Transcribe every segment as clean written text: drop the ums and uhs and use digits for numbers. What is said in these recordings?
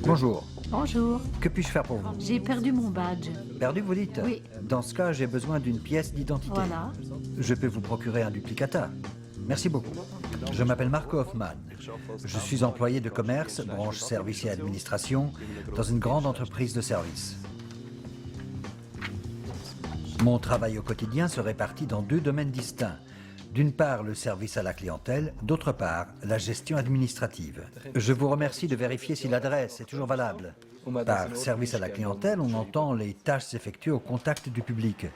Bonjour. Bonjour, Que puis-je faire pour vous? j'ai perdu mon badge. Perdu, vous dites? Oui. Dans ce cas, j'ai besoin d'une pièce d'identité. Voilà. Je peux vous procurer un duplicata. Merci beaucoup. Je m'appelle Marco Hoffman. Je suis employé de commerce, branche service et administration, dans une grande entreprise de services. Mon travail au quotidien se répartit dans deux domaines distincts. D'une part, le service à la clientèle, d'autre part, la gestion administrative. Je vous remercie de vérifier si l'adresse est toujours valable. Par service à la clientèle, on entend les tâches effectuées au contact du public.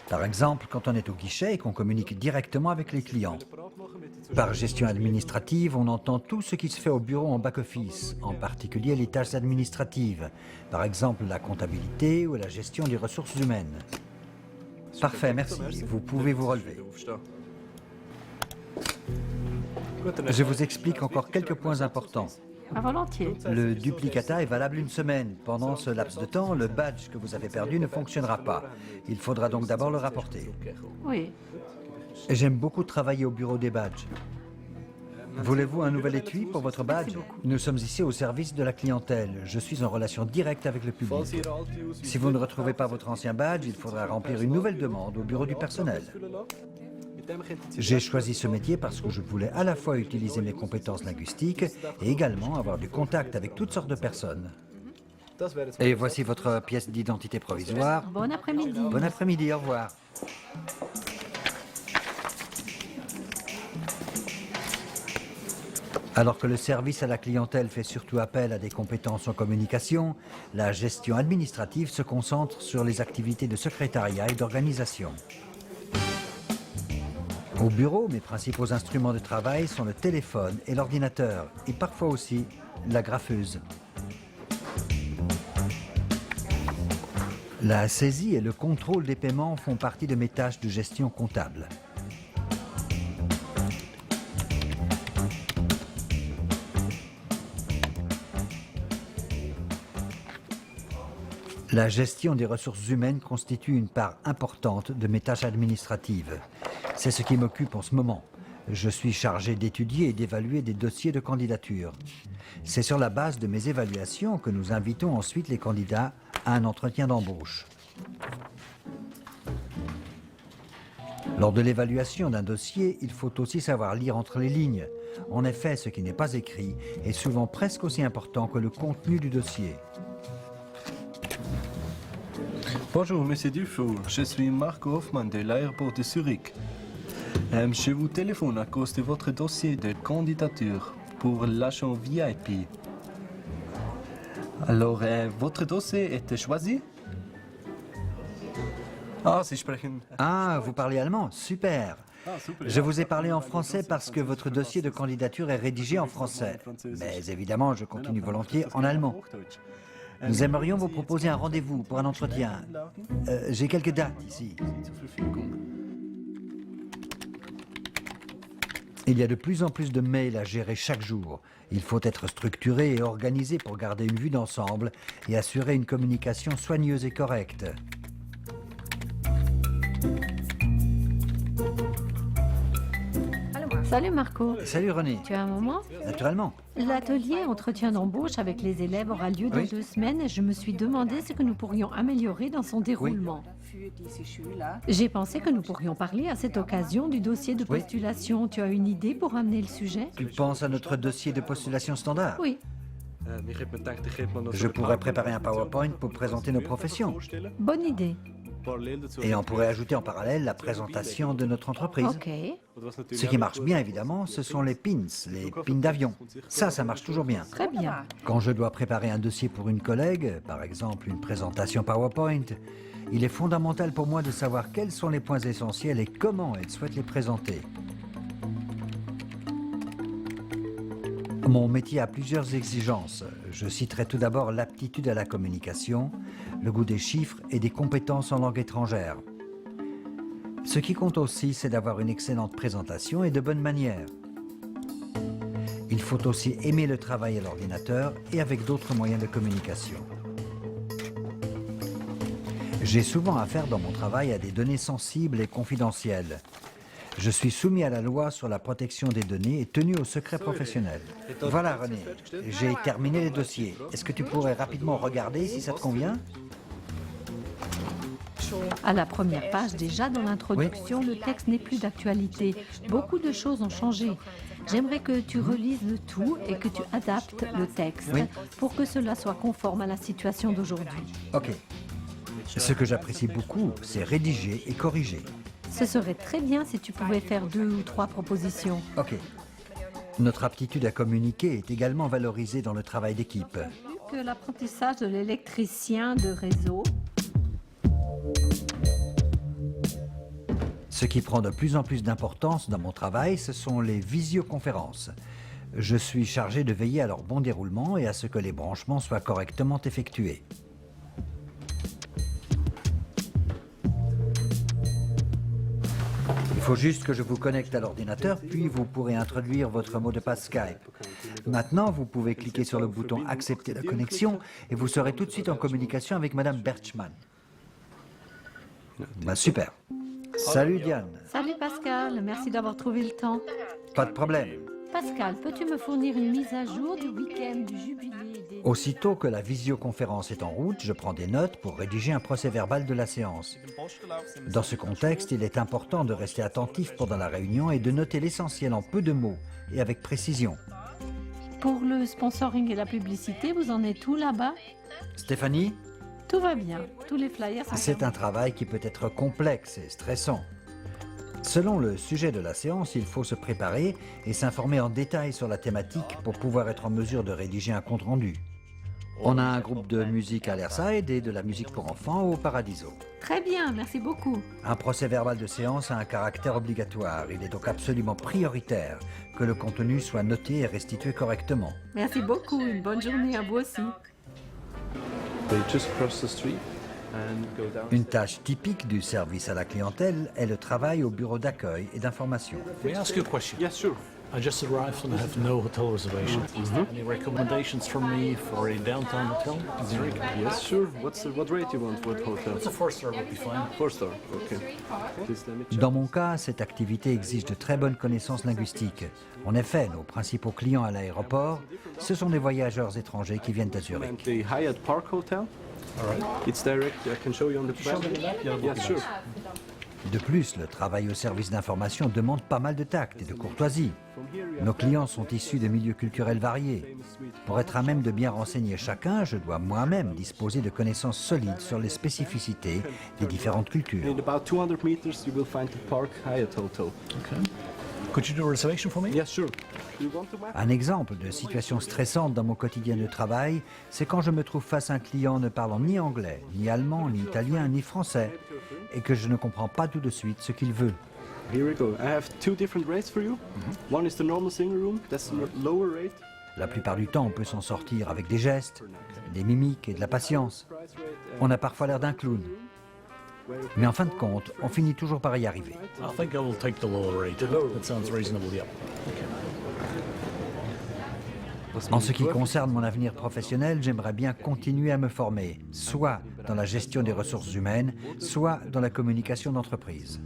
Par exemple, quand on est au guichet et qu'on communique directement avec les clients. Par gestion administrative, on entend tout ce qui se fait au bureau en back-office, en particulier les tâches administratives, par exemple la comptabilité ou la gestion des ressources humaines. Parfait, merci. Vous pouvez vous relever. Je vous explique encore quelques points importants. À volontiers. Le duplicata est valable une semaine. Pendant ce laps de temps, le badge que vous avez perdu ne fonctionnera pas. Il faudra donc d'abord le rapporter. Oui. J'aime beaucoup travailler au bureau des badges. Voulez-vous un nouvel étui pour votre badge? Nous sommes ici au service de la clientèle. Je suis en relation directe avec le public. Si vous ne retrouvez pas votre ancien badge, il faudra remplir une nouvelle demande au bureau du personnel. J'ai choisi ce métier parce que je voulais à la fois utiliser mes compétences linguistiques et également avoir du contact avec toutes sortes de personnes. Et voici votre pièce d'identité provisoire. Bon après-midi. Bon après-midi, au revoir. Alors que le service à la clientèle fait surtout appel à des compétences en communication, la gestion administrative se concentre sur les activités de secrétariat et d'organisation. Au bureau, mes principaux instruments de travail sont le téléphone et l'ordinateur, et parfois aussi la graffeuse. La saisie et le contrôle des paiements font partie de mes tâches de gestion comptable. La gestion des ressources humaines constitue une part importante de mes tâches administratives. C'est ce qui m'occupe en ce moment. Je suis chargé d'étudier et d'évaluer des dossiers de candidature. C'est sur la base de mes évaluations que nous invitons ensuite les candidats à un entretien d'embauche. Lors de l'évaluation d'un dossier, il faut aussi savoir lire entre les lignes. En effet, ce qui n'est pas écrit est souvent presque aussi important que le contenu du dossier. Bonjour, Monsieur Dufour. Je suis Marco Hoffman de l'aéroport de Zurich. Je vous téléphone à cause de votre dossier de candidature pour l'agent VIP. Alors, votre dossier était choisi? Ah, Sie sprechen... Ah, vous parlez allemand? Super! Je vous ai parlé en français parce que votre dossier de candidature est rédigé en français. Mais évidemment, je continue volontiers en allemand. Nous aimerions vous proposer un rendez-vous pour un entretien. J'ai quelques dates ici. Il y a de plus en plus de mails à gérer chaque jour. Il faut être structuré et organisé pour garder une vue d'ensemble et assurer une communication soigneuse et correcte. Salut Marco. Salut René. Tu as un moment? Naturellement. L'atelier entretien d'embauche avec les élèves aura lieu dans 2 semaines et je me suis demandé ce que nous pourrions améliorer dans son déroulement. J'ai pensé que nous pourrions parler à cette occasion du dossier de postulation. Tu as une idée pour amener le sujet? Tu penses à notre dossier de postulation standard? Oui. Je pourrais préparer un PowerPoint pour présenter nos professions. Bonne idée. Et on pourrait ajouter en parallèle la présentation de notre entreprise. Ok. Ce qui marche bien, évidemment, ce sont les pins d'avion. Ça marche toujours bien. Très bien. Quand je dois préparer un dossier pour une collègue, par exemple une présentation PowerPoint, il est fondamental pour moi de savoir quels sont les points essentiels et comment elle souhaite les présenter. Mon métier a plusieurs exigences. Je citerai tout d'abord l'aptitude à la communication, le goût des chiffres et des compétences en langue étrangère. Ce qui compte aussi, c'est d'avoir une excellente présentation et de bonnes manières. Il faut aussi aimer le travail à l'ordinateur et avec d'autres moyens de communication. J'ai souvent affaire dans mon travail à des données sensibles et confidentielles. Je suis soumis à la loi sur la protection des données et tenu au secret professionnel. Voilà, René, j'ai terminé les dossiers. Est-ce que tu pourrais rapidement regarder si ça te convient? À la première page, déjà dans l'introduction, le texte n'est plus d'actualité. Beaucoup de choses ont changé. J'aimerais que tu relises le tout et que tu adaptes le texte pour que cela soit conforme à la situation d'aujourd'hui. Ok. Ce que j'apprécie beaucoup, c'est rédiger et corriger. Ce serait très bien si tu pouvais faire 2 ou 3 propositions. Ok. Notre aptitude à communiquer est également valorisée dans le travail d'équipe. Que l'apprentissage de l'électricien de réseau. Ce qui prend de plus en plus d'importance dans mon travail, ce sont les visioconférences. Je suis chargé de veiller à leur bon déroulement et à ce que les branchements soient correctement effectués. Il faut juste que je vous connecte à l'ordinateur, puis vous pourrez introduire votre mot de passe Skype. Maintenant, vous pouvez cliquer sur le bouton « Accepter la connexion » et vous serez tout de suite en communication avec Madame Berchman. Bah, super. Salut Diane. Salut Pascal, merci d'avoir trouvé le temps. Pas de problème. Pascal, peux-tu me fournir une mise à jour du week-end du jubilé des... Aussitôt que la visioconférence est en route, je prends des notes pour rédiger un procès-verbal de la séance. Dans ce contexte, il est important de rester attentif pendant la réunion et de noter l'essentiel en peu de mots et avec précision. Pour le sponsoring et la publicité, vous en êtes où là-bas? Stéphanie, Tout va bien, tous les flyers sont c'est un travail qui peut être complexe et stressant. Selon le sujet de la séance, il faut se préparer et s'informer en détail sur la thématique pour pouvoir être en mesure de rédiger un compte-rendu. On a un groupe de musique à l'Airside et de la musique pour enfants au Paradiso. Très bien, merci beaucoup. Un procès-verbal de séance a un caractère obligatoire. Il est donc absolument prioritaire que le contenu soit noté et restitué correctement. Merci beaucoup, une bonne journée à vous aussi. They just cross the street and go down. Une tâche typique du service à la clientèle est le travail au bureau d'accueil et d'information. May I ask you a question? Yes, sure. I just arrived and I have no hotel reservation. Any recommendations from me for a downtown hotel in Zurich? Yes, sure. What rate you want for the hotel? It's a 4-star would be fine. 4-star. Okay. Please let me check. Dans mon cas, cette activité exige de très bonnes connaissances linguistiques. En effet, nos principaux clients à l'aéroport, ce sont des voyageurs étrangers qui viennent à And Zurich. the Hyatt Park Hotel. All right. It's direct. I can show you on the plan. show me the map? Yeah, that would Yes, be sure. nice. De plus, le travail au service d'information demande pas mal de tact et de courtoisie. Nos clients sont issus de milieux culturels variés. Pour être à même de bien renseigner chacun, je dois moi-même disposer de connaissances solides sur les spécificités des différentes cultures. In about 200 meters, you will find the Park Hyatt Hotel. Okay. Could you do a reservation for me? Yes, sure. You want the map? Un exemple de situation stressante dans mon quotidien de travail, c'est quand je me trouve face à un client ne parlant ni anglais, ni allemand, ni italien, ni français, et que je ne comprends pas tout de suite ce qu'il veut. Here we go. I have 2 different rates for you. One is the normal single room. That's the lower rate. La plupart du temps, on peut s'en sortir avec des gestes, des mimiques et de la patience. Price rate. On a parfois l'air d'un clown. Mais en fin de compte, on finit toujours par y arriver. I think I will take the lower rate. That sounds reasonable, yeah. En ce qui concerne mon avenir professionnel, j'aimerais bien continuer à me former, soit dans la gestion des ressources humaines, soit dans la communication d'entreprise.